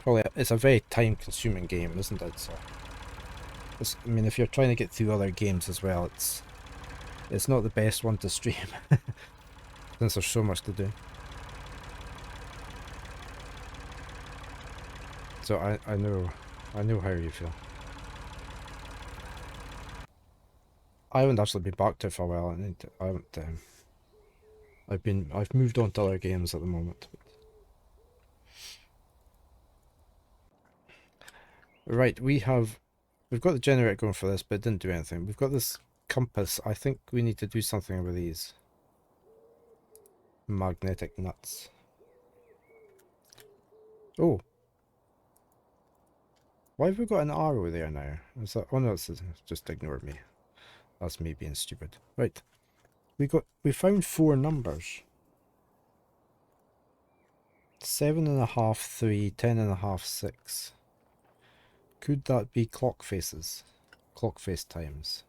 probably it's a very time-consuming game, isn't it? So, I mean, if you're trying to get through other games as well, it's not the best one to stream since there's so much to do. So I know how you feel. I haven't actually been back to it for a while. I haven't. I've moved on to other games at the moment. Right, we've got the generator going for this, but it didn't do anything. We've got this compass. I think we need to do something with these magnetic nuts. Oh, why have we got an arrow there now? Is that? Oh no, it's just ignore me. That's me being stupid. Right, we found 4 numbers. 7.5, 3, 10.5, 6. Could that be clock faces? Clock face times.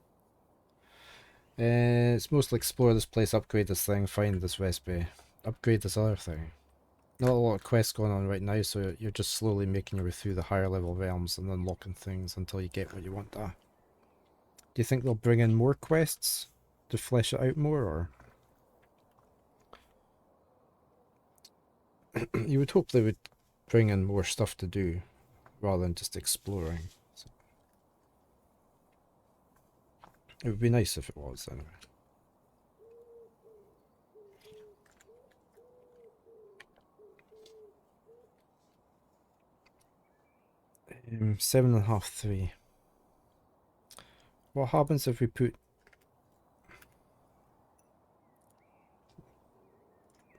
It's mostly explore this place, upgrade this thing, find this recipe, upgrade this other thing. Not a lot of quests going on right now, so you're just slowly making your way through the higher level realms and unlocking things until you get what you want. Do you think they'll bring in more quests to flesh it out more, or? You would hope they would bring in more stuff to do rather than just exploring. So it would be nice if it was, anyway. 7.5, 3. What happens if we put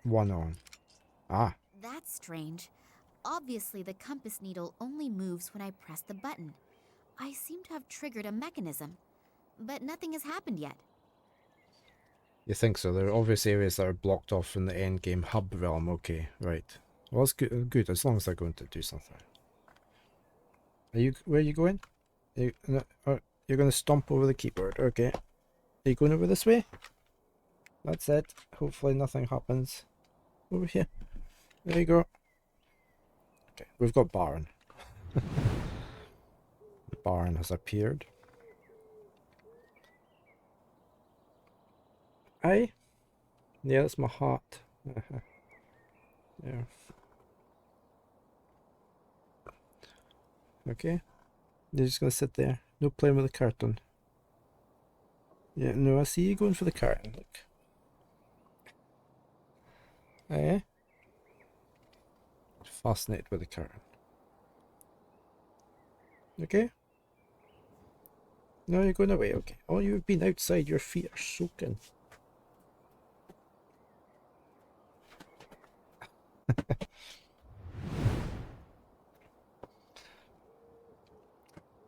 1 on? Ah. That's strange. Obviously, the compass needle only moves when I press the button. I seem to have triggered a mechanism, but nothing has happened yet. You think so? There are obvious areas that are blocked off in the endgame hub realm. Okay, right. Well, that's good. Good, as long as they're going to do something. Where are you going? You're going to stomp over the keyboard. Okay. Are you going over this way? That's it. Hopefully nothing happens. Over here. There you go. Okay, we've got Baron. Baron has appeared. Aye? Yeah, that's my heart. Yeah. Okay. You're just gonna sit there. No playing with the carton. Yeah, no, I see you going for the carton. Look. Eh? Fascinated with the carton. Okay? No, you're going away. Okay. Oh, you've been outside. Your feet are soaking.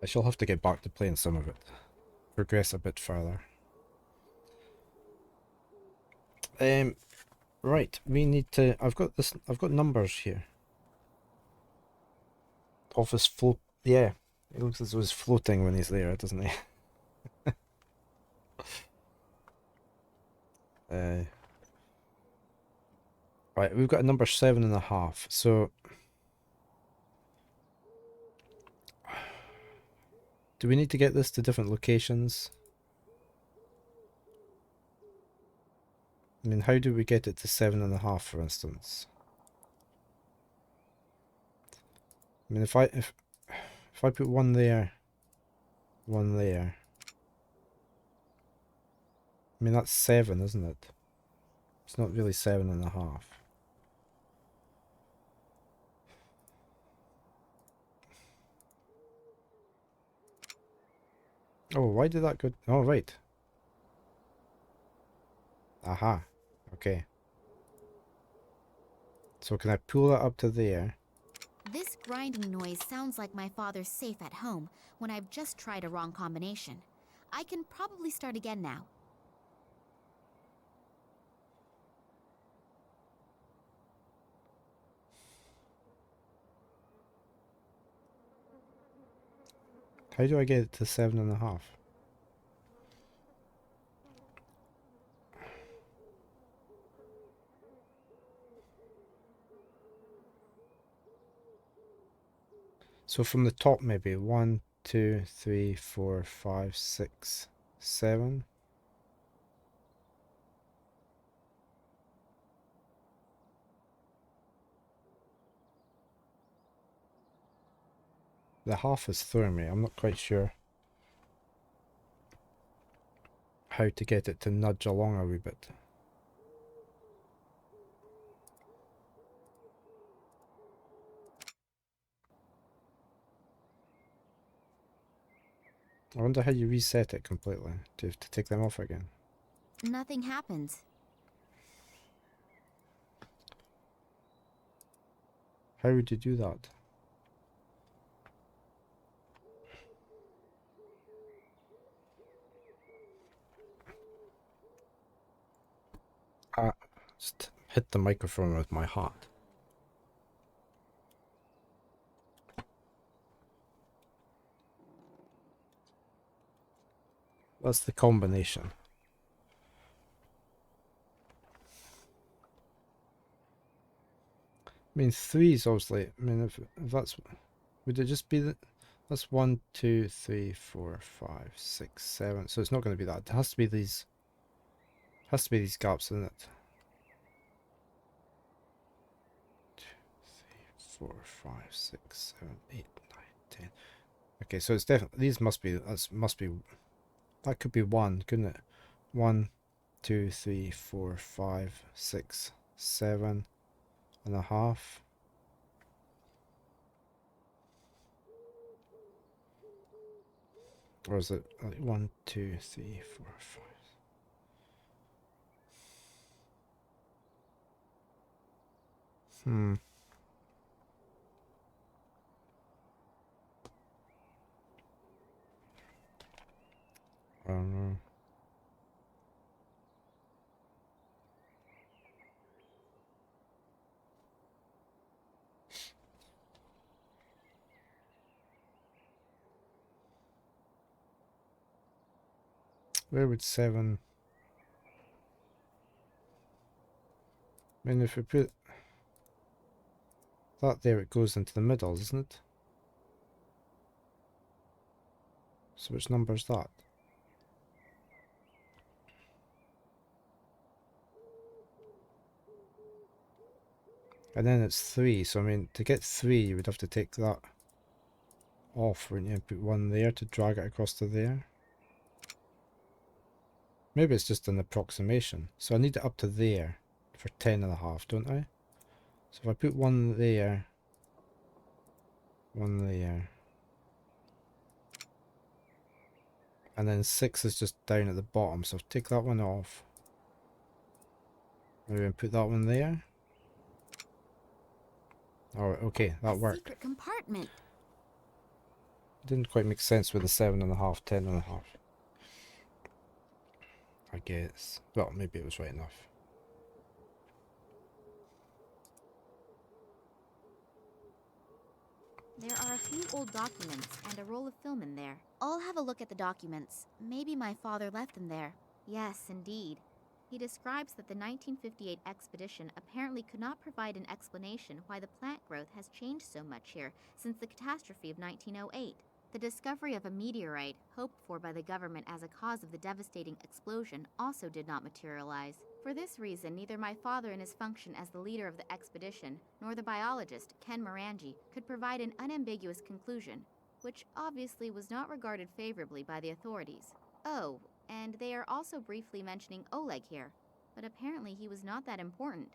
I shall have to get back to playing some of it. Progress a bit further. Right. We need to. I've got numbers here. Office float. Yeah. It looks as though he's floating when he's there, doesn't he? Right. We've got a number 7.5. So. Do we need to get this to different locations? I mean, how do we get it to 7.5, for instance? I mean, if I put 1 there, 1 there. I mean, that's 7, isn't it? It's not really 7.5. Oh, why did that go? Oh, right. Aha. Okay. So can I pull that up to there? This grinding noise sounds like my father's safe at home when I've just tried a wrong combination. I can probably start again now. How do I get it to 7.5? So from the top, maybe 1, 2, 3, 4, 5, 6, 7. The half is throwing me. I'm not quite sure how to get it to nudge along a wee bit. I wonder how you reset it completely. Do you have to take them off again? Nothing happens. How would you do that? Ah, just hit the microphone with my hat. That's the combination. I mean, 3 is obviously. I mean, if that's. Would it just be that? That's 1, 2, 3, 4, 5, 6, 7. So it's not going to be that. It has to be these. Has to be these gaps in it. 2, 3, 4, 5, 6, 7, 8, 9, 10. Okay, so it's definitely. These must be. Must be. That could be 1, couldn't it? 1, 2, 3, 4, 5, 6, 7 and a half. Or is it like 1, 2, 3, 4, 5? Hmm. I don't know. Where would 7? I mean, if we put that there, it goes into the middle, isn't it? So which number is that? And then it's 3, so I mean, to get 3, you would have to take that off, wouldn't you? Put 1 there to drag it across to there. Maybe it's just an approximation. So I need it up to there for 10 and a half, don't I? So if I put 1 there, 1 there, and then 6 is just down at the bottom, so take that one off. Maybe put that one there. Oh, okay, that worked. Secret compartment. Didn't quite make sense with the 7.5, 10.5. I guess. Well, maybe it was right enough. There are a few old documents and a roll of film in there. I'll have a look at the documents. Maybe my father left them there. Yes, indeed. He describes that the 1958 expedition apparently could not provide an explanation why the plant growth has changed so much here since the catastrophe of 1908. The discovery of a meteorite, hoped for by the government as a cause of the devastating explosion, also did not materialize. For this reason, neither my father in his function as the leader of the expedition, nor the biologist, Ken Morangi, could provide an unambiguous conclusion, which obviously was not regarded favorably by the authorities. Oh, and they are also briefly mentioning Oleg here, but apparently he was not that important.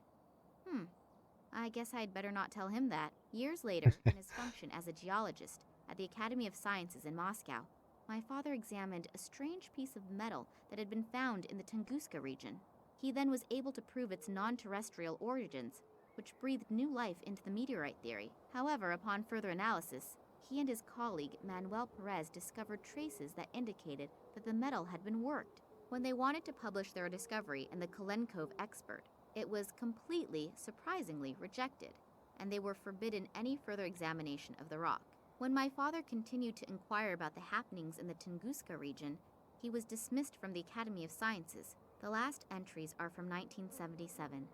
I guess I'd better not tell him that. Years later, in his function as a geologist at the Academy of Sciences in Moscow, my father examined a strange piece of metal that had been found in the Tunguska region. He then was able to prove its non-terrestrial origins, which breathed new life into the meteorite theory. However, upon further analysis, he and his colleague Manuel Perez discovered traces that indicated that the metal had been worked. When they wanted to publish their discovery in the Kalenkov Expert, it was completely, surprisingly, rejected, and they were forbidden any further examination of the rock. When my father continued to inquire about the happenings in the Tunguska region, he was dismissed from the Academy of Sciences. The last entries are from 1977.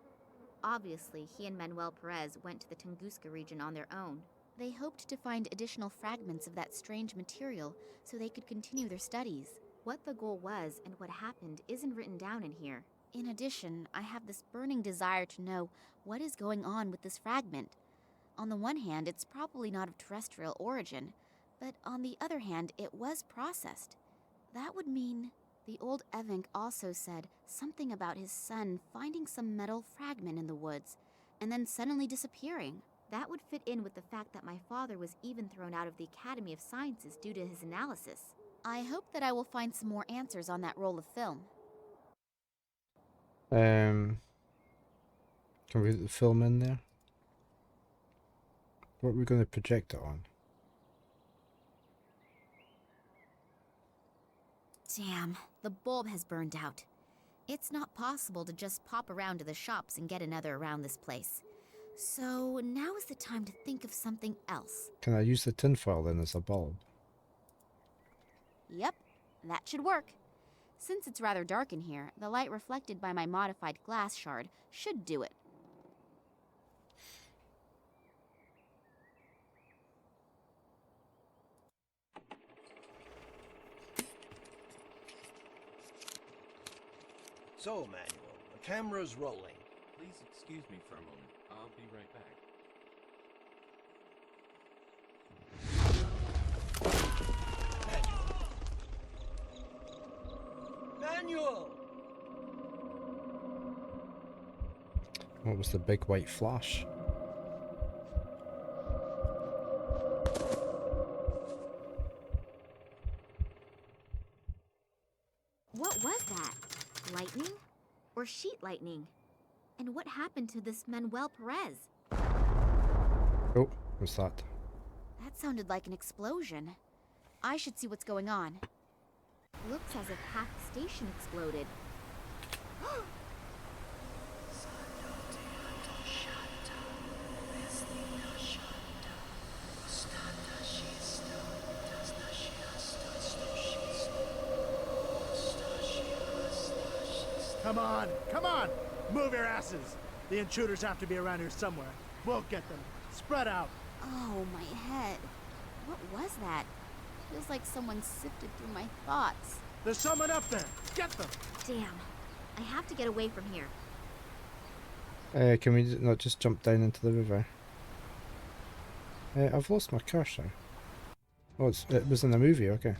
Obviously, he and Manuel Perez went to the Tunguska region on their own. They hoped to find additional fragments of that strange material so they could continue their studies. What the goal was and what happened isn't written down in here. In addition, I have this burning desire to know what is going on with this fragment. On the one hand, it's probably not of terrestrial origin, but on the other hand, it was processed. That would mean the old Evank also said something about his son finding some metal fragment in the woods and then suddenly disappearing. That would fit in with the fact that my father was even thrown out of the Academy of Sciences due to his analysis. I hope that I will find some more answers on that roll of film. Can we put the film in there? What are we going to project it on? Damn, the bulb has burned out. It's not possible to just pop around to the shops and get another around this place. So now is the time to think of something else. Can I use the tinfoil then as a bulb? Yep, that should work. Since it's rather dark in here, the light reflected by my modified glass shard should do it. So, Manuel, the camera's rolling. Please excuse me for a moment. I'll be right back. Manuel! What was the big white flash? What was that? Lightning? Or sheet lightning? And what happened to this Manuel Perez? Oh, what's that? That sounded like an explosion. I should see what's going on. Looks as if half the station exploded. Come on, come on! Move your asses! The intruders have to be around here somewhere. We'll get them. Spread out. Oh, my head. What was that? Feels like someone sifted through my thoughts. There's someone up there. Get them. Damn. I have to get away from here. Can we not just jump down into the river? I've lost my cursor. Oh, it was in the movie, okay.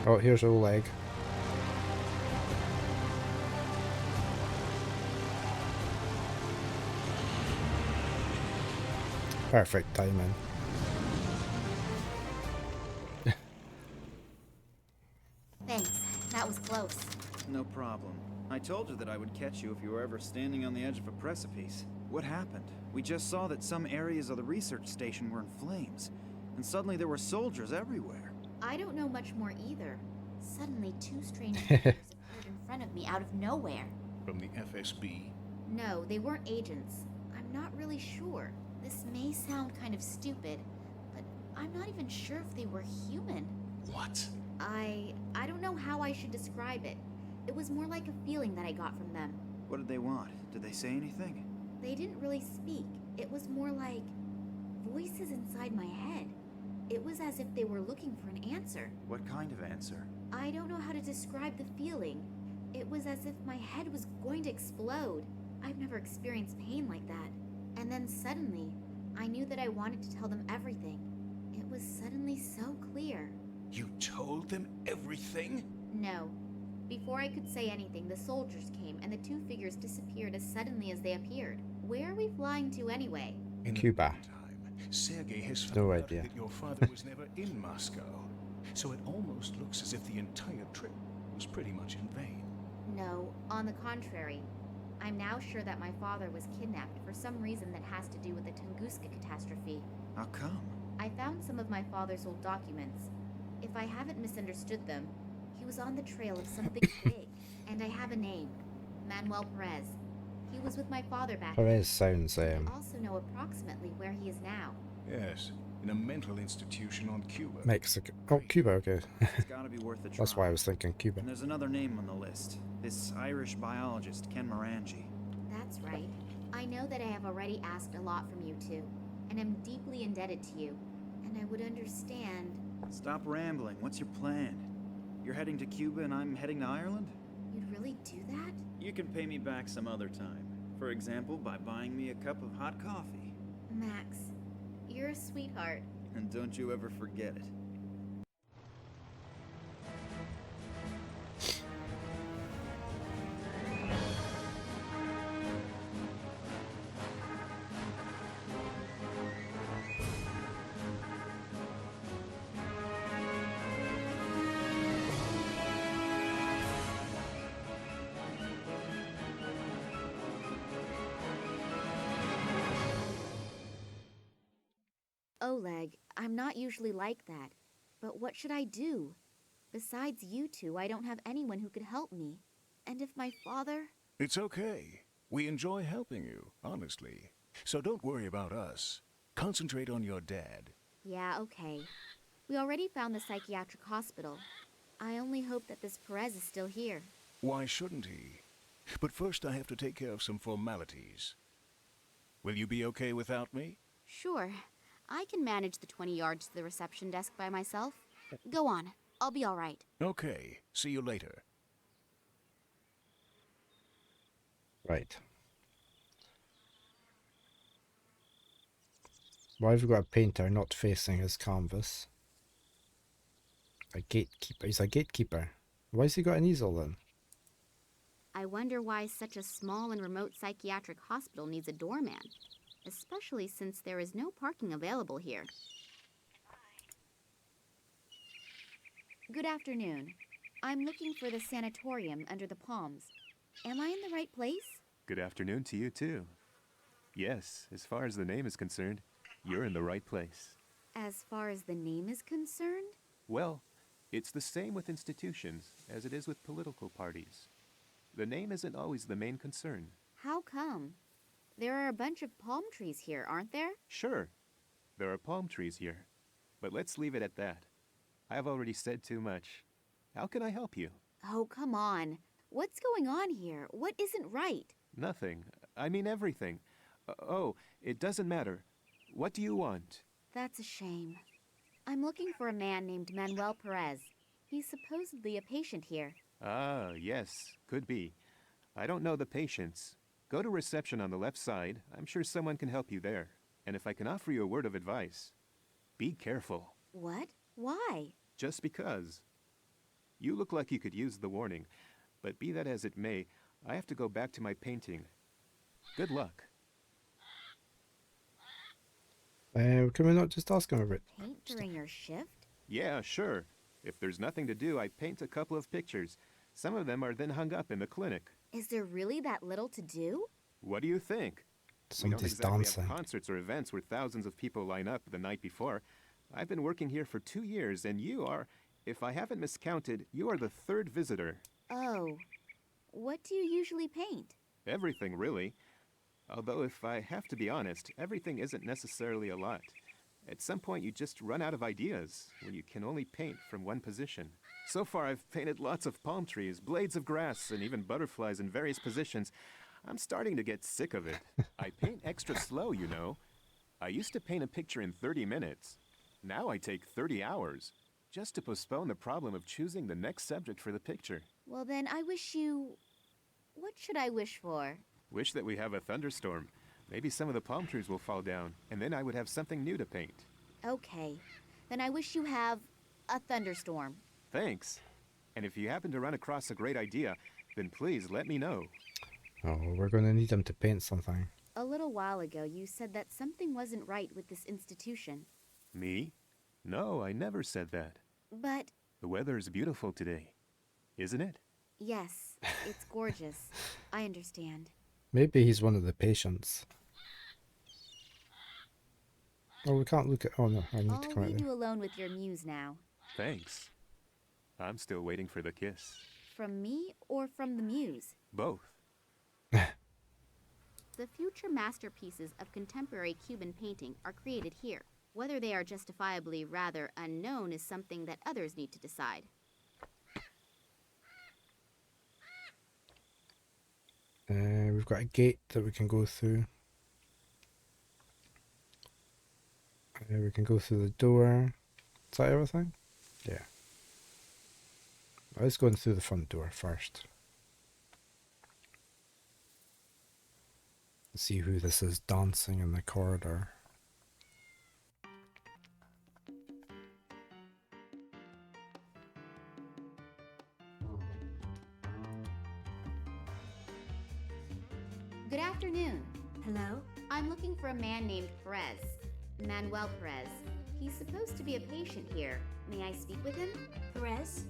Oh, here's Oleg. Perfect timing. Thanks. That was close. No problem. I told you that I would catch you if you were ever standing on the edge of a precipice. What happened? We just saw that some areas of the research station were in flames, and suddenly there were soldiers everywhere. I don't know much more either. Suddenly, two strange figures appeared in front of me out of nowhere. From the FSB? No, they weren't agents. I'm not really sure. This may sound kind of stupid, but I'm not even sure if they were human. What? I don't know how I should describe it. It was more like a feeling that I got from them. What did they want? Did they say anything? They didn't really speak. It was more like voices inside my head. It was as if they were looking for an answer. What kind of answer? I don't know how to describe the feeling. It was as if my head was going to explode. I've never experienced pain like that. And then suddenly, I knew that I wanted to tell them everything. It was suddenly so clear. You told them everything? No. Before I could say anything, the soldiers came and the two figures disappeared as suddenly as they appeared. Where are we flying to anyway? In Cuba. the meantime, Sergei has No found out idea. that your father was never in Moscow. So it almost looks as if the entire trip was pretty much in vain. No, on the contrary. I'm now sure that my father was kidnapped for some reason that has to do with the Tunguska catastrophe. How come? I found some of my father's old documents. If I haven't misunderstood them, he was on the trail of something big. And I have a name. Manuel Perez. He was with my father back then. Perez sounds, I also know approximately where he is now. Yes, in a mental institution on Cuba. Mexico. Oh, Cuba, okay. It's gotta be worth a try. That's why I was thinking Cuba. And there's another name on the list. This Irish biologist, Ken Morangi. That's right. I know that I have already asked a lot from you two, and am deeply indebted to you. And I would understand. Stop rambling. What's your plan? You're heading to Cuba and I'm heading to Ireland? You'd really do that? You can pay me back some other time. For example, by buying me a cup of hot coffee. Max, you're a sweetheart. And don't you ever forget it. Oleg, I'm not usually like that. But what should I do? Besides you two, I don't have anyone who could help me. And if my father... It's okay. We enjoy helping you, honestly. So don't worry about us. Concentrate on your dad. Yeah, okay. We already found the psychiatric hospital. I only hope that this Perez is still here. Why shouldn't he? But first I have to take care of some formalities. Will you be okay without me? Sure. I can manage the 20 yards to the reception desk by myself. Go on. I'll be all right. Okay. See you later. Right. Why have we got a painter not facing his canvas? A gatekeeper. He's a gatekeeper. Why's he got an easel then? I wonder why such a small and remote psychiatric hospital needs a doorman. Especially since there is no parking available here. Good afternoon. I'm looking for the sanatorium under the palms. Am I in the right place? Good afternoon to you, too. Yes, as far as the name is concerned, you're in the right place. As far as the name is concerned? Well, it's the same with institutions as it is with political parties. The name isn't always the main concern. How come? There are a bunch of palm trees here, aren't there? Sure, there are palm trees here, but let's leave it at that. I've already said too much. How can I help you? Oh, come on. What's going on here? What isn't right? Nothing. I mean everything. Oh, it doesn't matter. What do you want? That's a shame. I'm looking for a man named Manuel Perez. He's supposedly a patient here. Ah, yes, could be. I don't know the patients. Go to reception on the left side. I'm sure someone can help you there. And if I can offer you a word of advice, be careful. What? Why? Just because. You look like you could use the warning, but be that as it may, I have to go back to my painting. Good luck. Can we not just ask him about it? Paint during your shift? Yeah, sure. If there's nothing to do, I paint a couple of pictures. Some of them are then hung up in the clinic. Is there really that little to do? What do you think? We Somebody's don't exactly dancing. have concerts or events where thousands of people line up the night before. I've been working here for 2 years, and you are, if I haven't miscounted, you are the third visitor. Oh. What do you usually paint? Everything, really. Although, if I have to be honest, everything isn't necessarily a lot. At some point, you just run out of ideas when you can only paint from one position. So far, I've painted lots of palm trees, blades of grass, and even butterflies in various positions. I'm starting to get sick of it. I paint extra slow, you know. I used to paint a picture in 30 minutes. Now I take 30 hours, just to postpone the problem of choosing the next subject for the picture. Well, then I wish you... What should I wish for? Wish that we have a thunderstorm. Maybe some of the palm trees will fall down, and then I would have something new to paint. Okay. Then I wish you have a thunderstorm. Thanks. And if you happen to run across a great idea, then please let me know. Oh, we're going to need him to paint something. A little while ago, you said that something wasn't right with this institution. Me? No, I never said that. But, The weather is beautiful today, isn't it? yes, it's gorgeous. I understand. Maybe he's one of the patients. Oh, we can't look at... Oh no, I need to I'll come out leave there. you alone with your muse now. Thanks. I'm still waiting for the kiss. From me or from the muse? Both. The future masterpieces of contemporary Cuban painting are created here. Whether they are justifiably rather unknown is something that others need to decide. We've got a gate that we can go through. We can go through the door. Is that everything? Yeah. Let's go in through the front door first. See who this is dancing in the corridor. Good afternoon. Hello? I'm looking for a man named Perez. Manuel Perez. He's supposed to be a patient here. May I speak with him? Perez?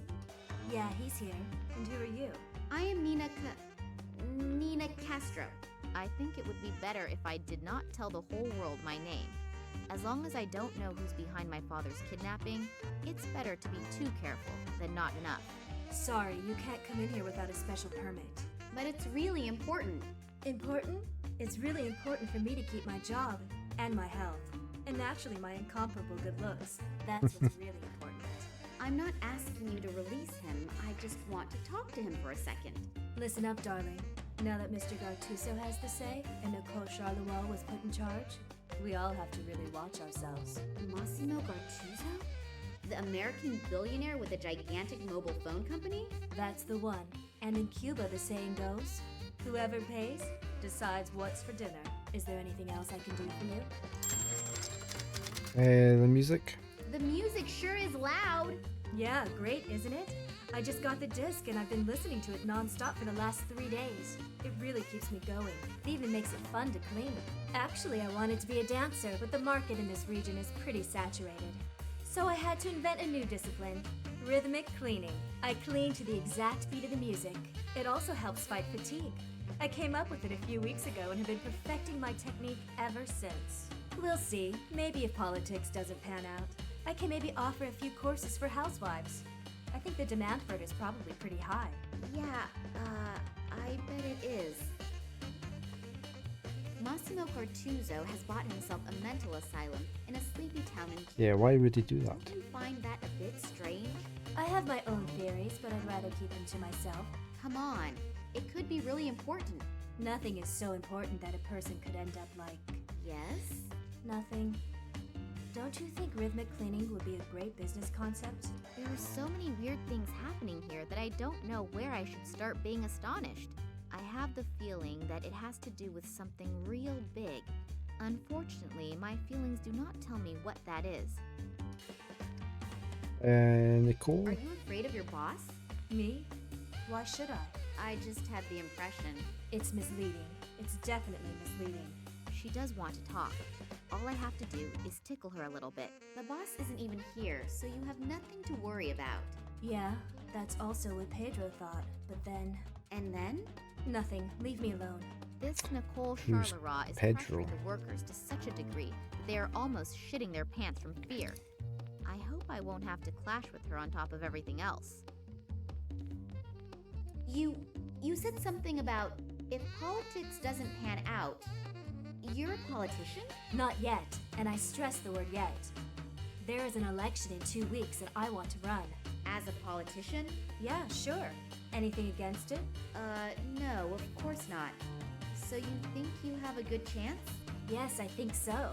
Yeah, he's here. And who are you? I am Nina Castro. I think it would be better if I did not tell the whole world my name. As long as I don't know who's behind my father's kidnapping, it's better to be too careful than not enough. Sorry, you can't come in here without a special permit. But it's really important. Important? It's really important for me to keep my job and my health. And naturally, my incomparable good looks. That's what's really important. I'm not asking you to release him. I just want to talk to him for a second. Listen up, darling. Now that Mr. Gartuso has the say and Nicole Charleroi was put in charge, we all have to really watch ourselves. Massimo Gartuso? The American billionaire with a gigantic mobile phone company? That's the one. And in Cuba, the saying goes, whoever pays decides what's for dinner. Is there anything else I can do for you? The music. The music sure is loud. Yeah, great, isn't it? I just got the disc and I've been listening to it non-stop for the last 3 days. It really keeps me going. It even makes it fun to clean. Actually, I wanted to be a dancer, but the market in this region is pretty saturated. So I had to invent a new discipline, rhythmic cleaning. I clean to the exact beat of the music. It also helps fight fatigue. I came up with it a few weeks ago and have been perfecting my technique ever since. We'll see. Maybe if politics doesn't pan out, I can maybe offer a few courses for housewives. I think the demand for it is probably pretty high. Yeah, I bet it is. Massimo Gartuso has bought himself a mental asylum in a sleepy town in Cuba. Yeah, why would he do that? Don't you find that a bit strange? I have my own theories, but I'd rather keep them to myself. Come on, it could be really important. Nothing is so important that a person could end up like... Yes? Nothing. Don't you think rhythmic cleaning would be a great business concept? There are so many weird things happening here that I don't know where I should start being astonished. I have the feeling that it has to do with something real big. Unfortunately, my feelings do not tell me what that is. Nicole? Are you afraid of your boss? Me? Why should I? I just had the impression. It's misleading. It's definitely misleading. She does want to talk. All I have to do is tickle her a little bit. The boss isn't even here, so you have nothing to worry about. Yeah, that's also what Pedro thought, but then... And then? Nothing. Leave me alone. This Nicole Who's Charleroi is Pedro? pressuring the workers to such a degree that they are almost shitting their pants from fear. I hope I won't have to clash with her on top of everything else. You said something about if politics doesn't pan out. You're a politician? Not yet, and I stress the word yet. There is an election in 2 weeks and I want to run. As a politician? Yeah, sure. Anything against it? No, of course not. So you think you have a good chance? Yes, I think so.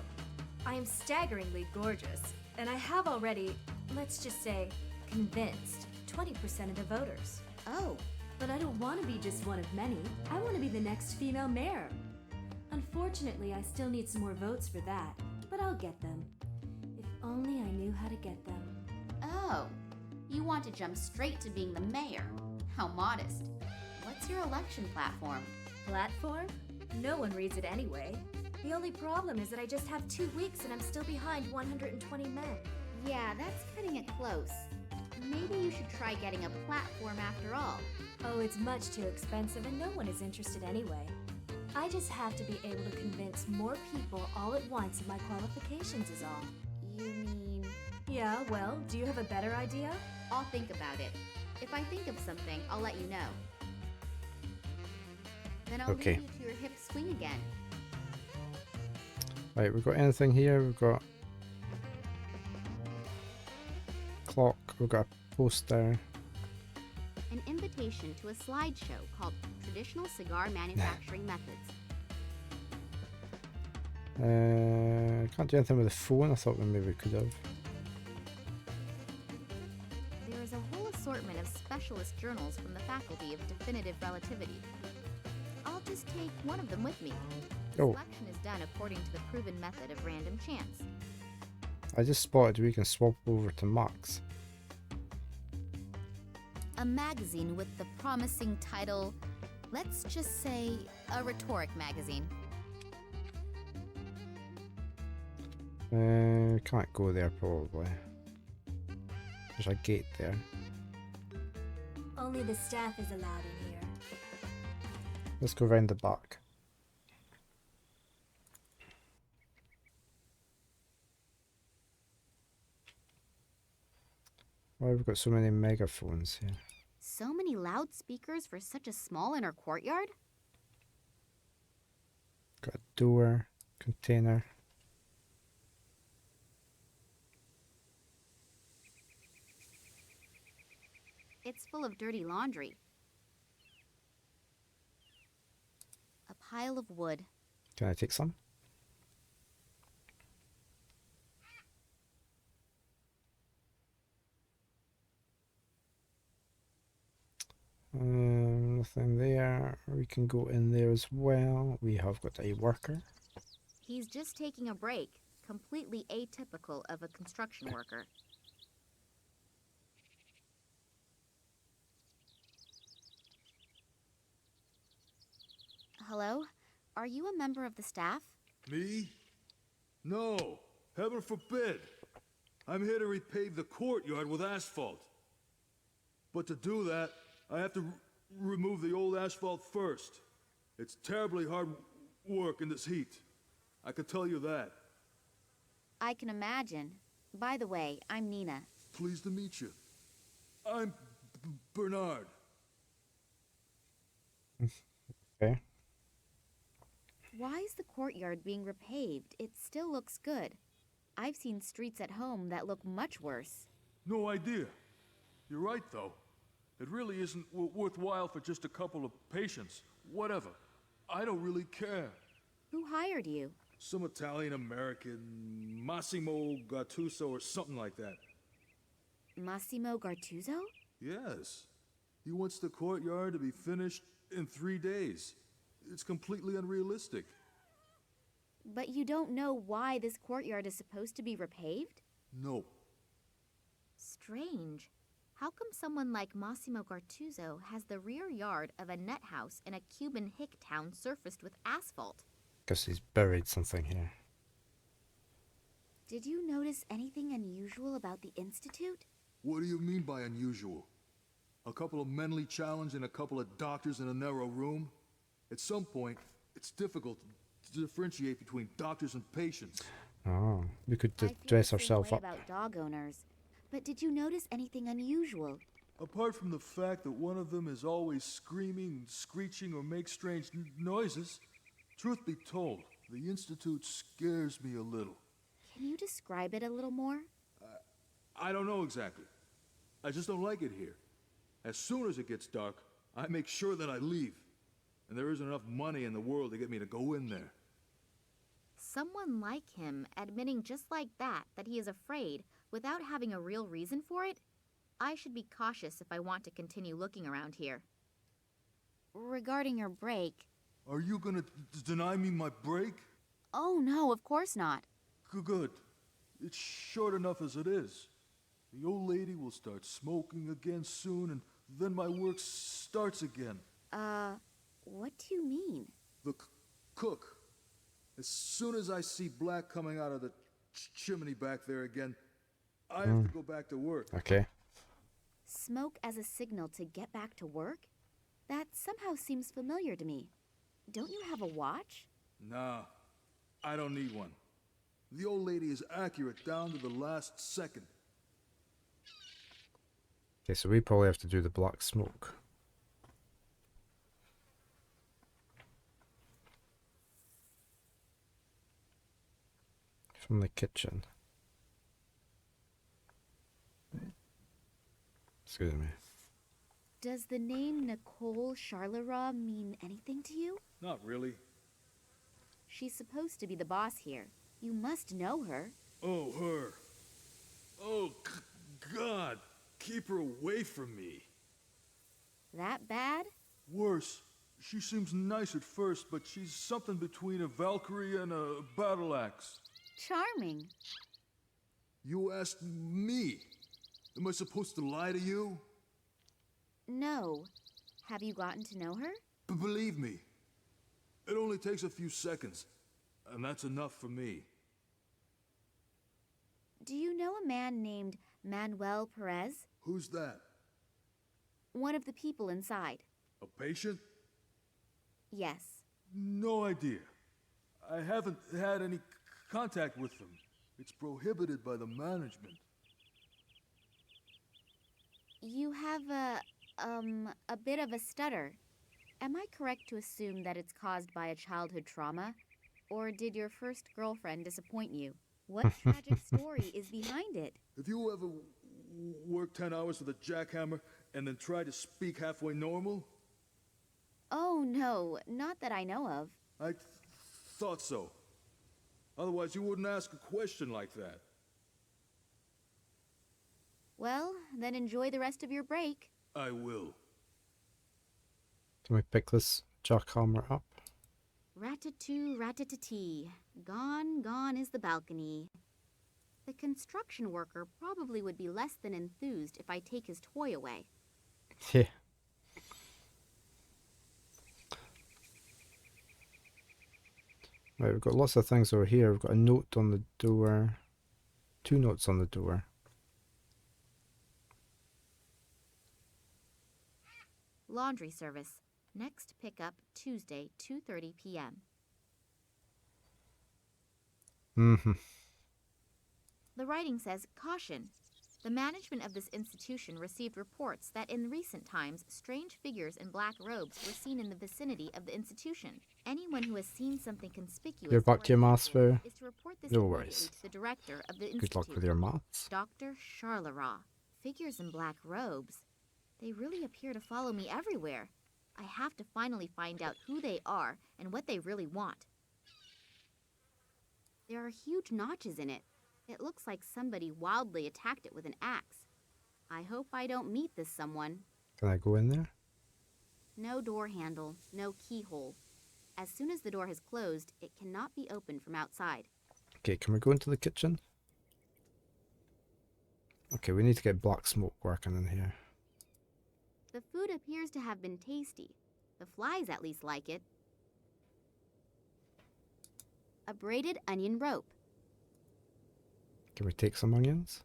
I am staggeringly gorgeous, and I have already, let's just say, convinced 20% of the voters. Oh. But I don't want to be just one of many. I want to be the next female mayor. Unfortunately, I still need some more votes for that, but I'll get them. If only I knew how to get them. Oh. You want to jump straight to being the mayor. How modest. What's your election platform? Platform? No one reads it anyway. The only problem is that I just have 2 weeks and I'm still behind 120 men. Yeah, that's cutting it close. Maybe you should try getting a platform after all. Oh, it's much too expensive and no one is interested anyway. I just have to be able to convince more people all at once of my qualifications is all. You mean... Yeah, well, do you have a better idea? I'll think about it. If I think of something, I'll let you know. Then I'll Okay. leave you to your hip swing again. Right, we've got anything here? We've got clock, we've got a poster. An invitation to a slideshow called Traditional Cigar Manufacturing Methods. Can't do anything with the phone. I thought we maybe could have. There is a whole assortment of specialist journals from the Faculty of Definitive Relativity. I'll just take one of them with me. Oh. Selection is done according to the proven method of random chance. I just spotted we can swap over to Max. A magazine with the promising title, let's just say, a rhetoric magazine. Can't go there probably. There's a gate there. Only the staff is allowed in here. Let's go round the back. Why have we got so many megaphones here? So many loudspeakers for such a small inner courtyard? Got a door, container. It's full of dirty laundry. A pile of wood. Can I take some? Nothing there. We can go in there as well. We have got a worker. He's just taking a break, completely atypical of a construction worker. Hello? Are you a member of the staff? Me? No. Heaven forbid. I'm here to repave the courtyard with asphalt. But to do that, I have to remove the old asphalt first. It's terribly hard work in this heat. I can tell you that. I can imagine. By the way, I'm Nina. Pleased to meet you. I'm Bernard. Okay. Why is the courtyard being repaved? It still looks good. I've seen streets at home that look much worse. No idea. You're right, though. It really isn't worthwhile for just a couple of patients. Whatever. I don't really care. Who hired you? Some Italian-American, Massimo Gattuso or something like that. Massimo Gartuzzo? Yes. He wants the courtyard to be finished in 3 days. It's completely unrealistic. But you don't know why this courtyard is supposed to be repaved? No. Strange. How come someone like Massimo Gartuzzo has the rear yard of a net house in a Cuban hick town surfaced with asphalt? Guess he's buried something here. Did you notice anything unusual about the Institute? What do you mean by unusual? A couple of mentally challenged and a couple of doctors in a narrow room? At some point, it's difficult to differentiate between doctors and patients. Oh, we could I feel dress the same ourselves way up. about dog owners. But did you notice anything unusual? Apart from the fact that one of them is always screaming, screeching, or makes strange noises, truth be told, the Institute scares me a little. Can you describe it a little more? I don't know exactly. I just don't like it here. As soon as it gets dark, I make sure that I leave. And there isn't enough money in the world to get me to go in there. Someone like him admitting just like that he is afraid without having a real reason for it? I should be cautious if I want to continue looking around here. Regarding your break... Are you gonna deny me my break? Oh no, of course not. Good. It's short enough as it is. The old lady will start smoking again soon, and then my work starts again. What do you mean? The cook. As soon as I see black coming out of the chimney back there again, I have to go back to work. Okay. Smoke as a signal to get back to work? That somehow seems familiar to me. Don't you have a watch? Nah, I don't need one. The old lady is accurate down to the last second. Okay, so we probably have to do the black smoke. From the kitchen. Excuse me. Does the name Nicole Charleroi mean anything to you? Not really. She's supposed to be the boss here. You must know her. Oh, her. Oh, God. Keep her away from me. That bad? Worse. She seems nice at first, but she's something between a Valkyrie and a battle axe. Charming. You asked me. Am I supposed to lie to you? No. Have you gotten to know her? Believe me, it only takes a few seconds, and that's enough for me. Do you know a man named Manuel Perez? Who's that? One of the people inside. A patient? Yes. No idea. I haven't had any contact with them. It's prohibited by the management. You have a bit of a stutter. Am I correct to assume that it's caused by a childhood trauma? Or did your first girlfriend disappoint you? What tragic story is behind it? Have you ever worked 10 hours with a jackhammer and then tried to speak halfway normal? Oh, no, not that I know of. I thought so. Otherwise, you wouldn't ask a question like that. Well, then enjoy the rest of your break. I will. Can we pick this jackhammer up? Rat-a-too, rat-a-tee. Gone, gone is the balcony. The construction worker probably would be less than enthused if I take his toy away. Yeah. Right, we've got lots of things over here. We've got a note on the door. 2 notes on the door. Laundry service. Next pickup Tuesday, 2:30 p.m. The writing says, "Caution. The management of this institution received reports that in recent times, strange figures in black robes were seen in the vicinity of the institution. Anyone who has seen something conspicuous You're back or to your maths, unusual Fair? is to report this No immediately worries. to the director of the institute. Good luck with your maths. Dr. Charleroi. Figures in black robes. They really appear to follow me everywhere. I have to finally find out who they are and what they really want. There are huge notches in it. It looks like somebody wildly attacked it with an axe. I hope I don't meet this someone. Can I go in there? No door handle, no keyhole. As soon as the door has closed, it cannot be opened from outside. Okay, can we go into the kitchen? Okay, we need to get black smoke working in here. The food appears to have been tasty. The flies at least like it. A braided onion rope. Can we take some onions?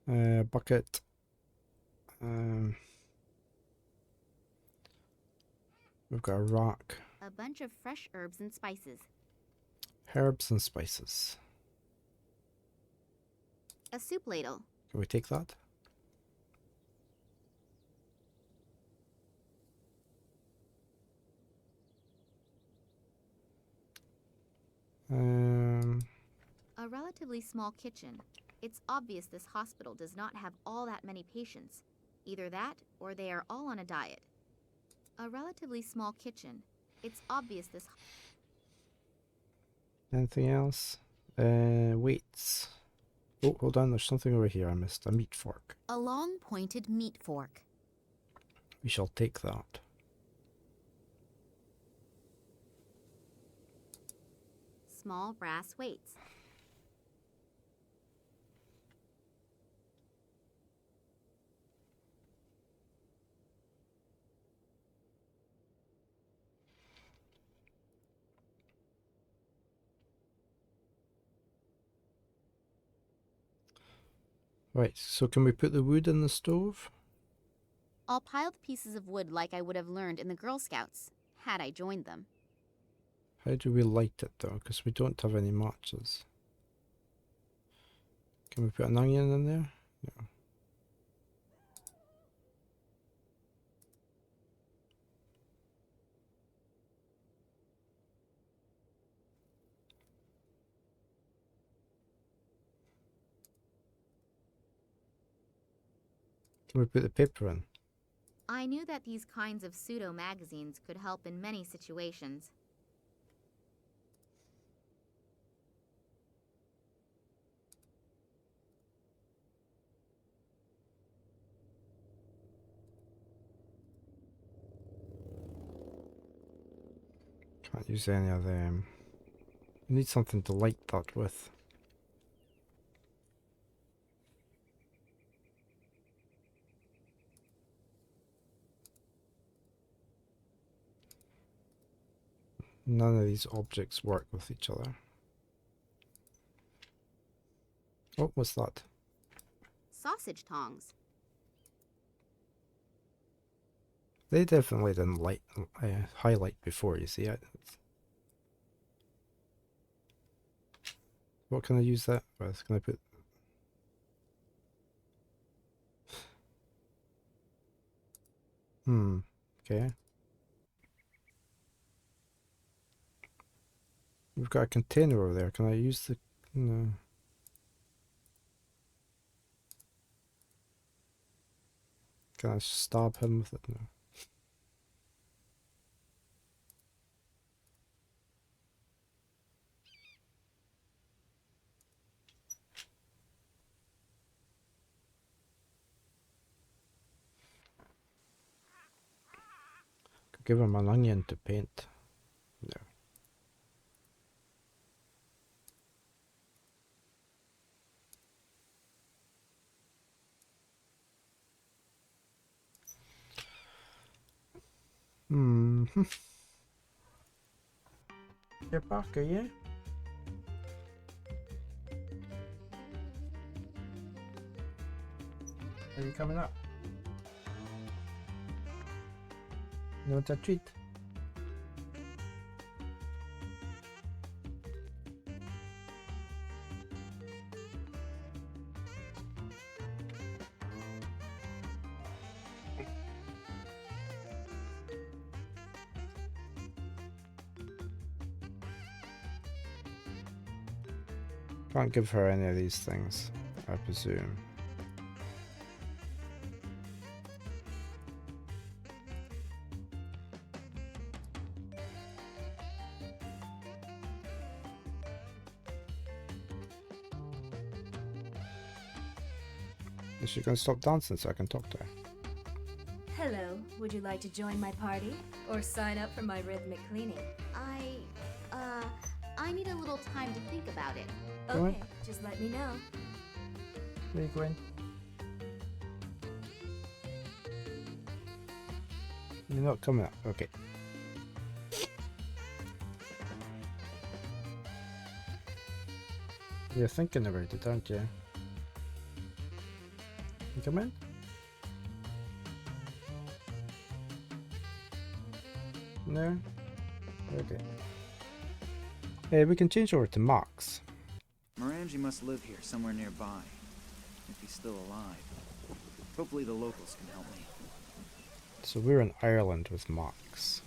Bucket. We've got a rock. A bunch of fresh herbs and spices. Herbs and spices. A soup ladle. Can we take that? A relatively small kitchen. It's obvious this hospital does not have all that many patients. Either that, or they are all on a diet. A relatively small kitchen. It's obvious this... Anything else? Weights. Oh, hold on, there's something over here I missed. A meat fork. A long pointed meat fork. We shall take that. Small brass weights. Right, so can we put the wood in the stove? I'll pile the pieces of wood like I would have learned in the Girl Scouts, had I joined them. How do we light it though? Because we don't have any matches. Can we put an onion in there? No. Can we put the paper in? I knew that these kinds of pseudo-magazines could help in many situations. Can't use any of them. We need something to light that with. None of these objects work with each other. Oh, what's that? Sausage tongs. They definitely didn't highlight before, you see. What can I use that with? Can I put... Okay. We've got a container over there. Can I use the... No. Can I stab him with it? No. Could give him an onion to paint. No. You're back, are you? Are you coming up? You want a treat? Can't give her any of these things, I presume. Is she gonna stop dancing so I can talk to her? Hello, would you like to join my party? Or sign up for my rhythmic cleaning? I need a little time to think about it. Go on. Okay, just let me know. Where are you going? You're not coming up, okay. You're thinking about it, aren't you? You come in? No? Okay. Hey, we can change over to Max. Morangi must live here somewhere nearby, if he's still alive. Hopefully the locals can help me. So we're in Ireland with Max.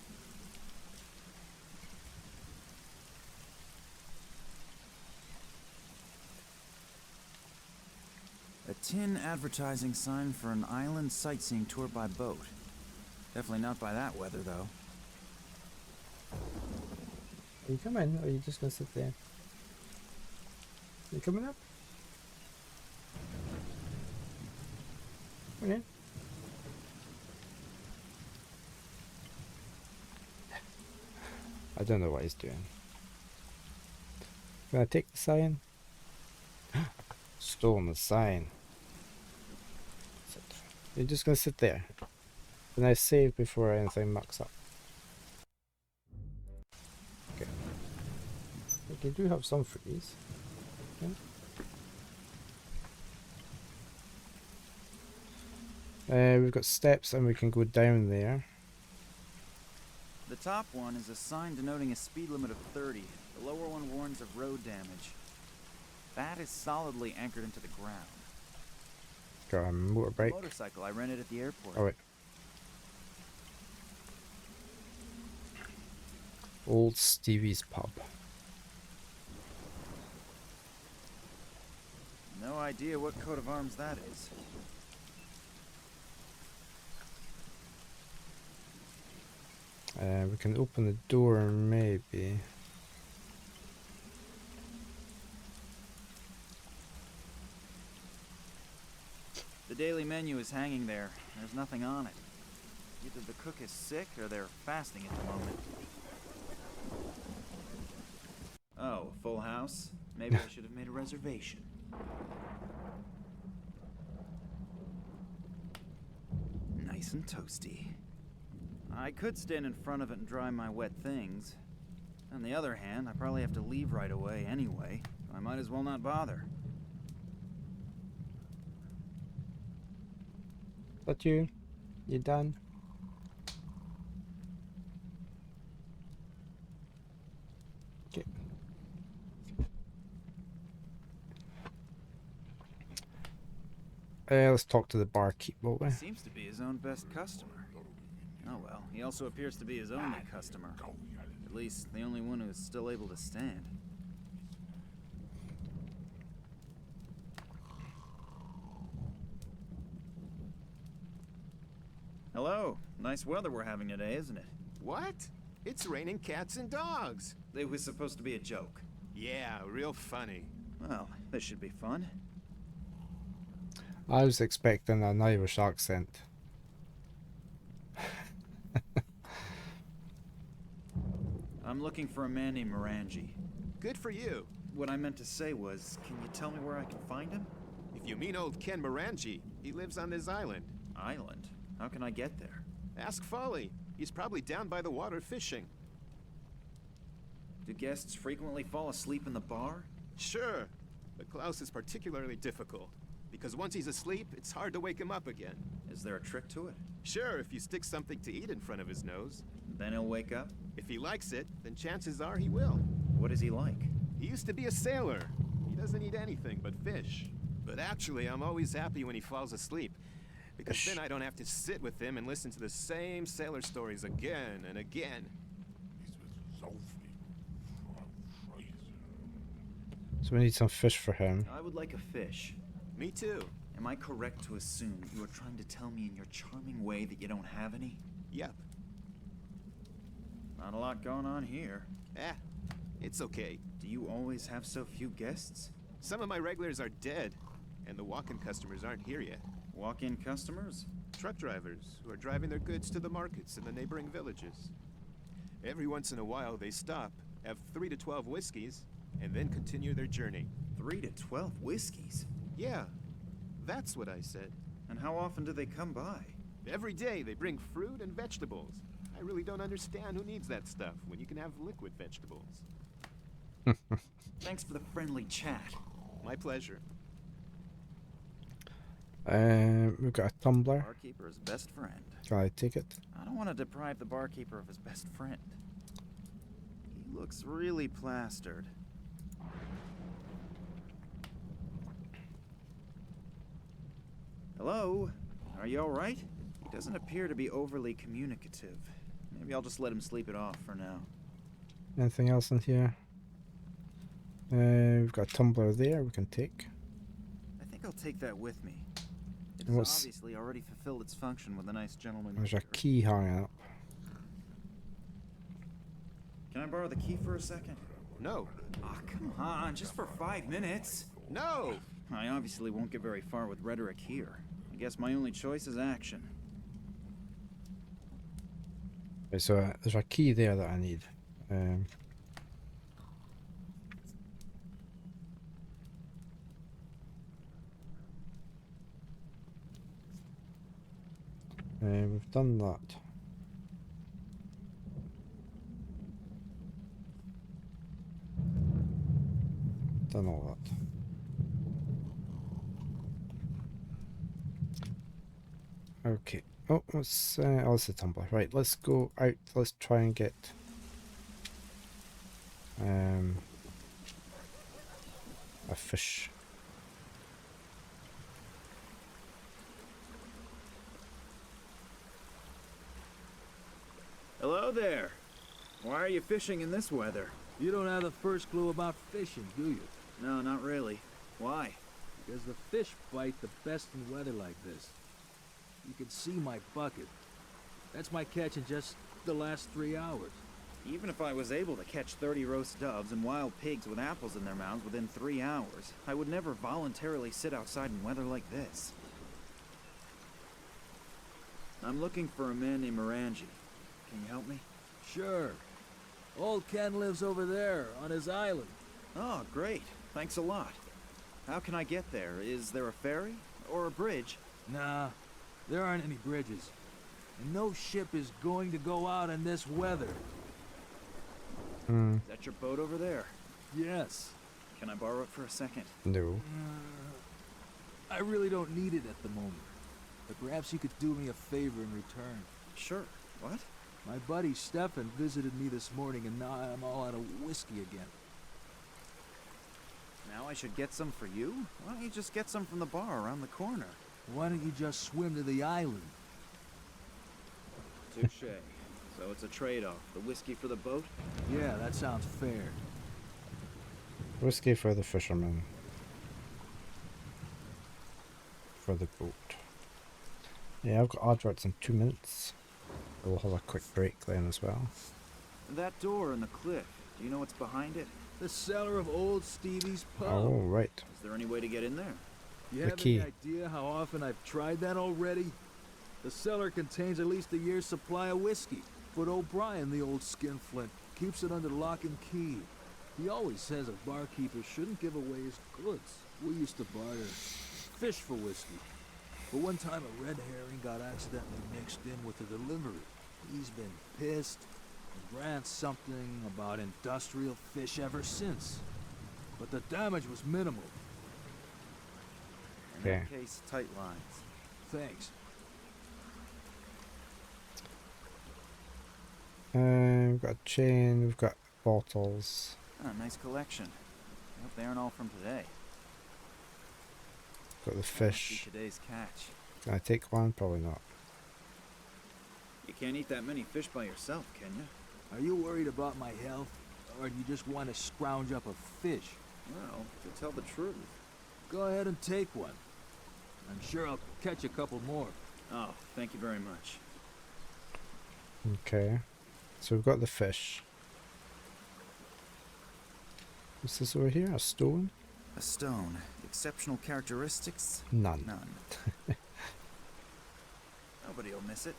A tin advertising sign for an island sightseeing tour by boat. Definitely not by that weather, though. Are you coming, or are you just gonna sit there? You coming up? Come in. I don't know what he's doing. Can I take the sign? Stolen the sign. You're just gonna sit there. Can I save before anything mucks up? Okay. But you do have some freeze. Okay. We've got steps and we can go down there. The top one is a sign denoting a speed limit of 30. The lower one warns of road damage. That is solidly anchored into the ground. Got a The motorbike. motorcycle I rented at the airport. Oh wait. Old Stevie's pub. No idea what coat of arms that is. We can open the door maybe. The daily menu is hanging there. There's nothing on it. Either the cook is sick or they're fasting at the moment. Oh, a full house? Maybe I should have made a reservation. Nice and toasty. I could stand in front of it and dry my wet things. On the other hand, I probably have to leave right away anyway. I might as well not bother. That you? You done? Okay. Let's talk to the barkeep, won't we? Seems to be his own best customer. Oh well, he also appears to be his only customer. At least, the only one who is still able to stand. Hello. Nice weather we're having today, isn't it? What? It's raining cats and dogs. It was supposed to be a joke. Yeah, real funny. Well, this should be fun. I was expecting an Irish accent. I'm looking for a man named Morangi. Good for you. What I meant to say was, can you tell me where I can find him? If you mean old Ken Morangi, he lives on this island. Island? How can I get there? Ask Folly. He's probably down by the water fishing. Do guests frequently fall asleep in the bar? Sure, but Klaus is particularly difficult. Because once he's asleep, it's hard to wake him up again. Is there a trick to it? Sure, if you stick something to eat in front of his nose. Then he'll wake up? If he likes it, then chances are he will. What is he like? He used to be a sailor. He doesn't eat anything but fish. But actually, I'm always happy when he falls asleep. Because then I don't have to sit with him and listen to the same sailor stories again and again. So we need some fish for him. I would like a fish. Me too. Am I correct to assume you are trying to tell me in your charming way that you don't have any? Yep. Not a lot going on here. It's okay. Do you always have so few guests? Some of my regulars are dead, and the walk-in customers aren't here yet. Walk-in customers? Truck drivers who are driving their goods to the markets in the neighboring villages. Every once in a while, they stop, have 3 to 12 whiskeys, and then continue their journey. 3 to 12 whiskeys? Yeah, that's what I said. And how often do they come by? Every day they bring fruit and vegetables. I really don't understand who needs that stuff when you can have liquid vegetables. Thanks for the friendly chat. My pleasure. We've got a tumbler. Barkeeper's best friend. Can I take it? I don't want to deprive the barkeeper of his best friend. He looks really plastered. Hello? Are you alright? He doesn't appear to be overly communicative. Maybe I'll just let him sleep it off for now. Anything else in here? We've got a tumbler there we can take. I think I'll take that with me. It And has what's- obviously already fulfilled its function with a nice gentleman. There's a key hanging up. Can I borrow the key for a second? No. Ah, come on, just for 5 minutes. No! I obviously won't get very far with rhetoric here. I guess my only choice is action. Right, so there's a key there that I need. We've done that. Done all that. Okay. Oh, what's oh, it's a tumbler. Right, let's go out. Let's try and get a fish. Hello there. Why are you fishing in this weather? You don't have the first clue about fishing, do you? No, not really. Why? Because the fish bite the best in weather like this. You can see my bucket. That's my catch in just the last 3 hours. Even if I was able to catch 30 roast doves and wild pigs with apples in their mouths within 3 hours, I would never voluntarily sit outside in weather like this. I'm looking for a man named Morangi. Can you help me? Sure. Old Ken lives over there, on his island. Oh, great. Thanks a lot. How can I get there? Is there a ferry? Or a bridge? Nah, there aren't any bridges. And no ship is going to go out in this weather. Hmm. Is that your boat over there? Yes. Can I borrow it for a second? No. I really don't need it at the moment. But perhaps you could do me a favor in return. Sure. What? My buddy Stefan visited me this morning and now I'm all out of whiskey again. Now I should get some for you? Why don't you just get some from the bar around the corner? Why don't you just swim to the island? Touche. So it's a trade-off. The whiskey for the boat? Yeah, that sounds fair. Whiskey for the fisherman. For the boat. Yeah, I've got adverts in 2 minutes. We'll have a quick break then as well. That door in the cliff. Do you know what's behind it? The cellar of old Stevie's pub. Oh, right. Is there any way to get in there? You The have key. any idea how often I've tried that already? The cellar contains at least a year's supply of whiskey, but O'Brien, the old skinflint, keeps it under lock and key. He always says a barkeeper shouldn't give away his goods. We used to barter fish for whiskey, but one time a red herring got accidentally mixed in with the delivery. He's been pissed and rants something about industrial fish ever since. But the damage was minimal. In Okay. that case, tight lines. Thanks. We've got a chain, we've got bottles. Ah, nice collection. I hope they aren't all from today. Got the That must be fish. today's catch. Can I take one? Probably not. You can't eat that many fish by yourself, can you? Are you worried about my health? Or do you just want to scrounge up a fish? Well, to tell the truth. Go ahead and take one. I'm sure I'll catch a couple more. Oh, thank you very much. Okay. So we've got the fish. What's this over here? A stone? A stone. Exceptional characteristics? None. None. Nobody will miss it.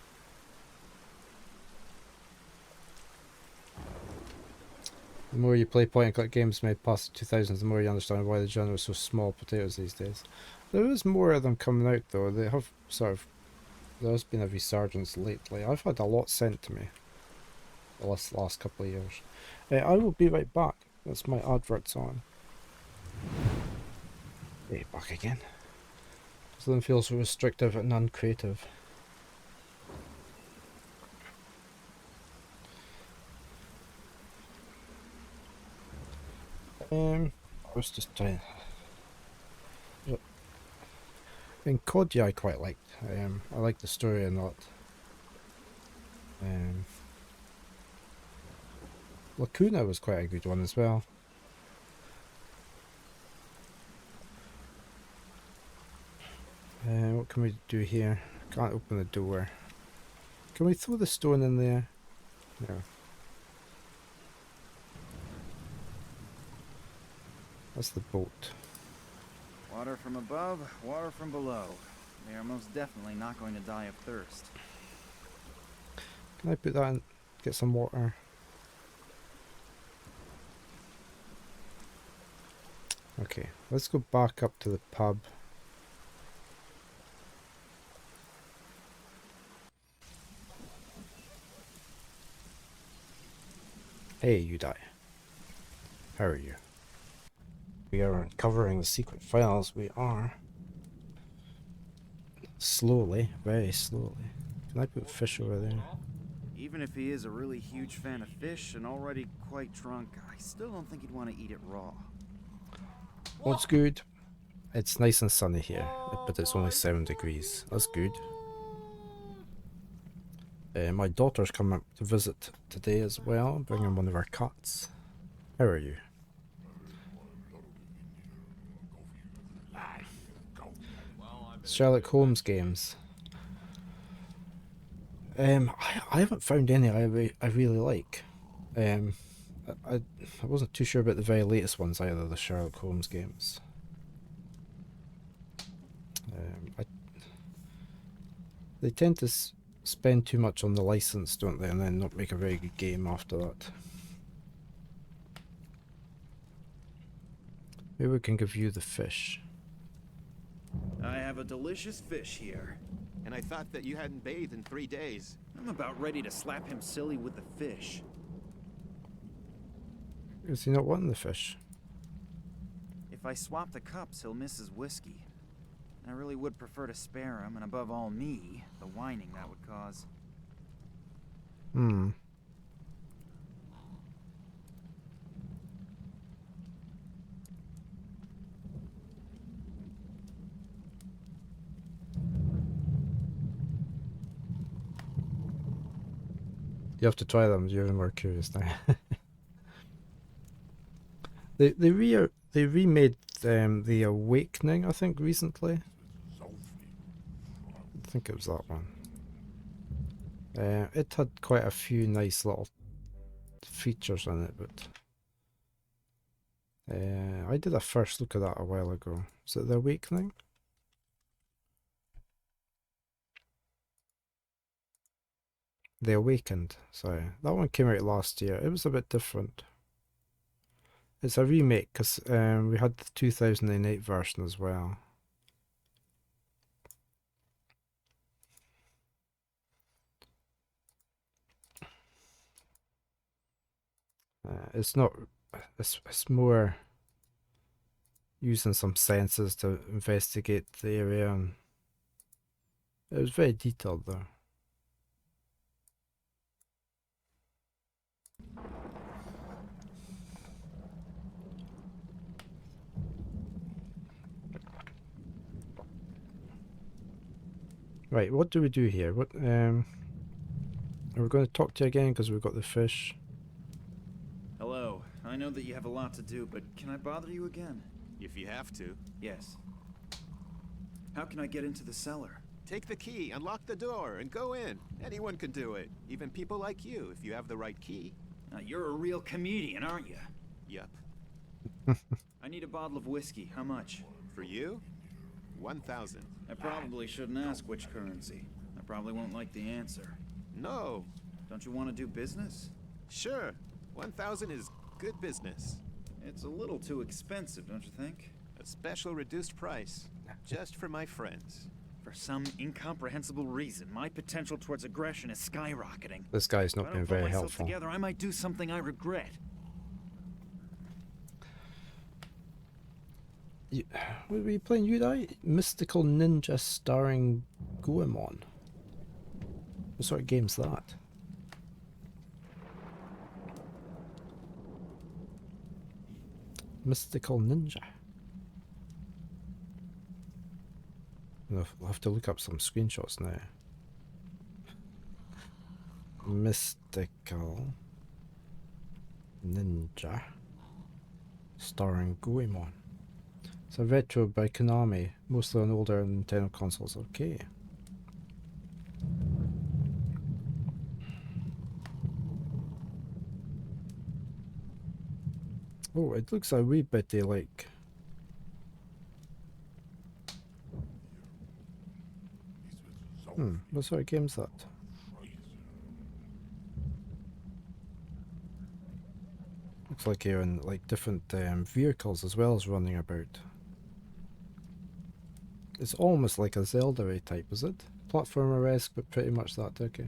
The more you play point and click games made past the 2000s, the more you understand why the genre is so small potatoes these days. There is more of them coming out though. They have sort of, there's been a resurgence lately. I've had a lot sent to me the last couple of years. I will be right back. That's my adverts on. Hey, back again. Doesn't feel so restrictive and uncreative. I was just trying. In Kodya I quite liked. I liked the story a lot. Lacuna was quite a good one as well. What can we do here? Can't open the door. Can we throw the stone in there? No. That's the boat. Water from above, water from below. They are most definitely not going to die of thirst. Can I put that in? Get some water. Okay, let's go back up to the pub. Hey, you die. How are you? We are uncovering the secret files. We are. Slowly, very slowly. Can I put fish over there? Even if he is a really huge fan of fish and already quite drunk, I still don't think he'd want to eat it raw. What's good? It's nice and sunny here, but it's only 7 degrees. That's good. My daughter's come up to visit today as well, bringing one of our cats. How are you? Sherlock Holmes games. I haven't found any I really like. I wasn't too sure about the very latest ones either, the Sherlock Holmes games. They tend to spend too much on the license, don't they, and then not make a very good game after that. Maybe we can give you the fish. I have a delicious fish here. And I thought that you hadn't bathed in 3 days. I'm about ready to slap him silly with the fish. Is he not wanting the fish? If I swap the cups, he'll miss his whiskey. I really would prefer to spare him, and above all me, the whining that would cause. Hmm. You have to try them. You're more curious now. They remade The Awakening, I think, recently. I think it was that one. It had quite a few nice little features in it, but I did a first look at that a while ago. Was it The Awakening? The Awakened, sorry. That one came out last year. It was a bit different. It's a remake, because we had the 2008 version as well. It's not... It's more using some senses to investigate the area, and it was very detailed though. Right, what do we do here? What are we going to talk to you again because we've got the fish? Hello. I know that you have a lot to do, but can I bother you again? If you have to. Yes. How can I get into the cellar? Take the key, unlock the door, and go in. Anyone can do it. Even people like you, if you have the right key. Now, you're a real comedian, aren't you? Yup. I need a bottle of whiskey. How much? For you? 1,000. I probably shouldn't ask which currency. I probably won't like the answer. No. Don't you want to do business? Sure. 1,000 is good business. It's a little too expensive, don't you think? A special reduced price. Just for my friends. For some incomprehensible reason, my potential towards aggression is skyrocketing. This guy's not been very helpful. Together, I might do something I regret. Were you playing Yudai? Mystical Ninja starring Goemon. What sort of game's that? Mystical Ninja. I'll have to look up some screenshots now. Mystical Ninja starring Goemon. It's a retro by Konami, mostly on older Nintendo consoles. Okay. Oh, it looks a wee bit like... what sort of game's that? Looks like you're in like different vehicles as well as running about. It's almost like a Zelda type, is it? Platformer-esque, but pretty much that, okay.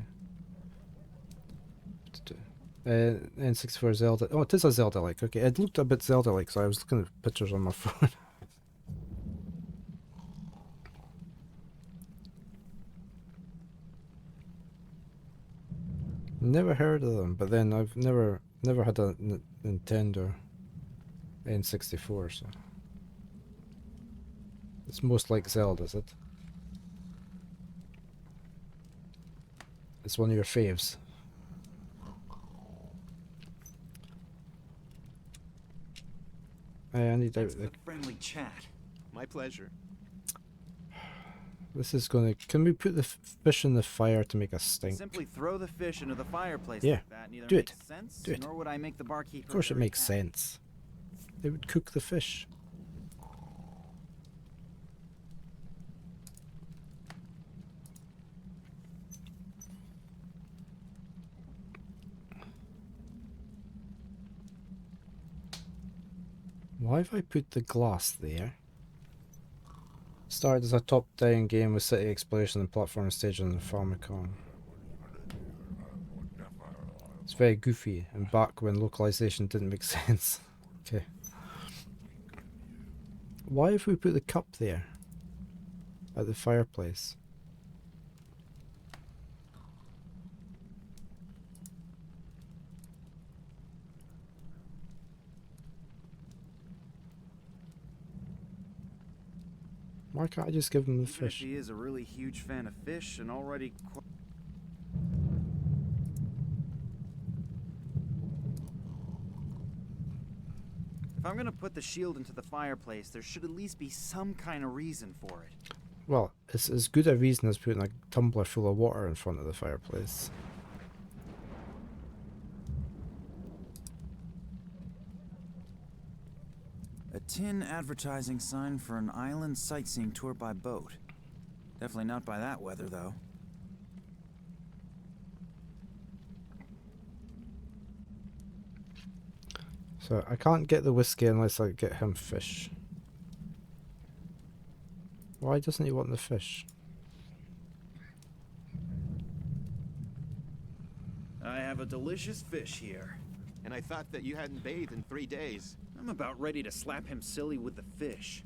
N64 Zelda. Oh, it is a Zelda-like, okay. It looked a bit Zelda-like, so I was looking at pictures on my phone. Never heard of them, but then I've never had a Nintendo N64, so it's most like Zelda, is it? It's one of your faves. I need Thanks out for the. the friendly chat. My pleasure. This is gonna. Can we put the fish in the fire to make a stink? Simply throw the fish into the fireplace Yeah, like that neither do makes it. sense, Do it. nor would I make the barkeeper Of course, it very makes happy. sense. They would cook the fish. Why have I put the glass there? Started as a top-down game with city exploration and platform stage on the Famicom. It's very goofy and back when localization didn't make sense. Okay. Why have we put the cup there? At the fireplace? Why can't I just give him the Even if fish? he is a really huge fan of fish and already If I'm gonna put the shield into the fireplace, there should at least be some kind of reason for it. Well, it's as good a reason as putting a tumbler full of water in front of the fireplace. A tin advertising sign for an island sightseeing tour by boat. Definitely not by that weather, though. So I can't get the whiskey unless I get him fish. Why doesn't he want the fish? I have a delicious fish here. And I thought that you hadn't bathed in 3 days. I'm about ready to slap him silly with the fish.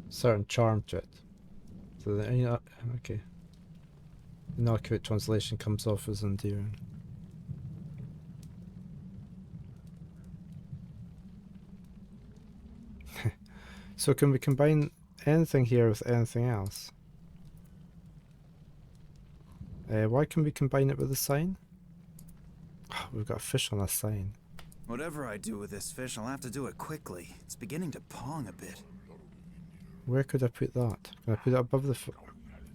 Certain charm to it. So the okay. Inaccurate translation comes off as endearing. So can we combine anything here with anything else? Why can we combine it with a sign? Oh, we've got a fish on a sign. Whatever I do with this fish, I'll have to do it quickly. It's beginning to pong a bit. Where could I put that? Can I put it above the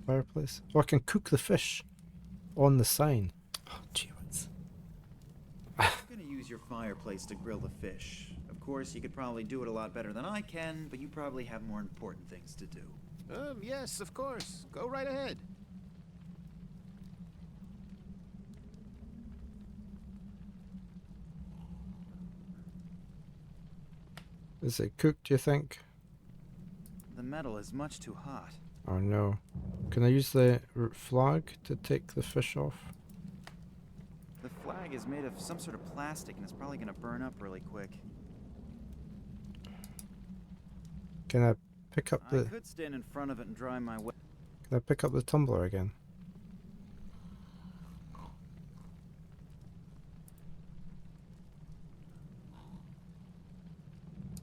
fireplace? Oh, I can cook the fish on the sign. Oh, gee whiz. I'm gonna use your fireplace to grill the fish. Of course, you could probably do it a lot better than I can, but you probably have more important things to do. Yes, of course. Go right ahead. Is it cooked, do you think? The metal is much too hot. Oh no. Can I use the flag to take the fish off? The flag is made of some sort of plastic and it's probably gonna burn up really quick. Can I pick up I the... could stand in front of it and dry my way. Can I pick up the tumbler again?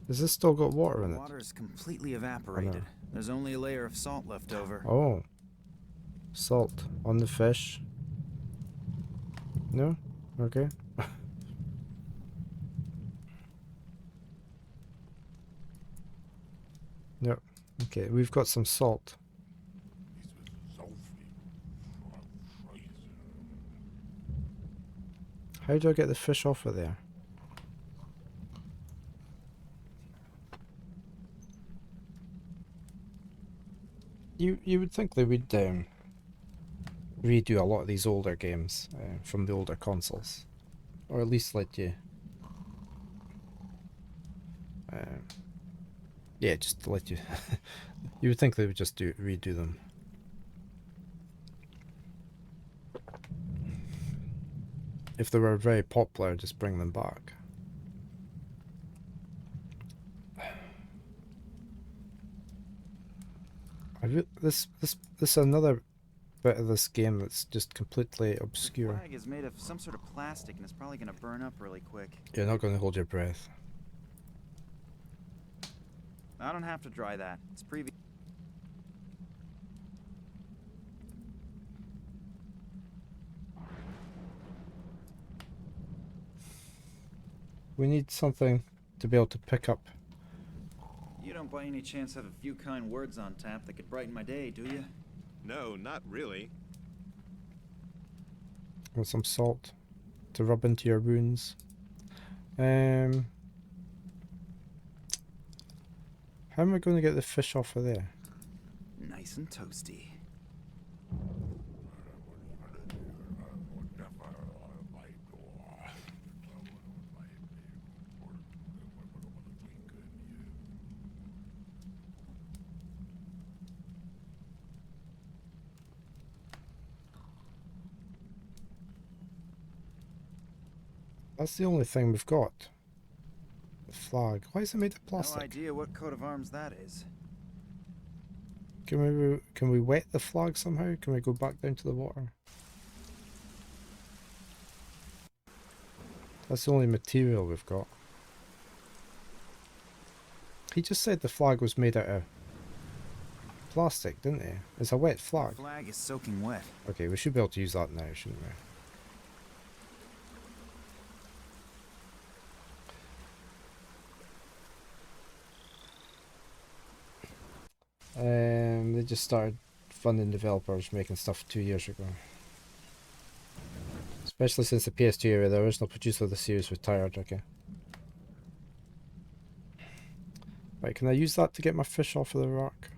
Has this still got water in The it? water is completely evaporated. There's only a layer of salt left over. Oh. Salt on the fish. No? Okay. No. Okay, we've got some salt. How do I get the fish off of there? You would think they would redo a lot of these older games from the older consoles, or at least let you Yeah, just to let you... You would think they would just redo them. If they were very popular, just bring them back. This is another bit of this game that's just completely The obscure. flag is made of some sort of plastic and it's probably gonna burn up really quick. You're not going to hold your breath. I don't have to dry that. It's previous. We need something to be able to pick up. You don't by any chance have a few kind words on tap that could brighten my day, do you? No, not really. And some salt to rub into your wounds. How am I going to get the fish off of there? Nice and toasty. That's the only thing we've got. The flag. Why is it made of plastic? No idea what coat of arms that is. Can we wet the flag somehow? Can we go back down to the water? That's the only material we've got. He just said the flag was made out of plastic, didn't he? It's a wet flag. The flag is soaking wet. Okay, we should be able to use that now, shouldn't we? They just started funding developers making stuff 2 years ago. Especially since the PS2 era, the original producer of the series retired, okay. Right, can I use that to get my fish off of the rock?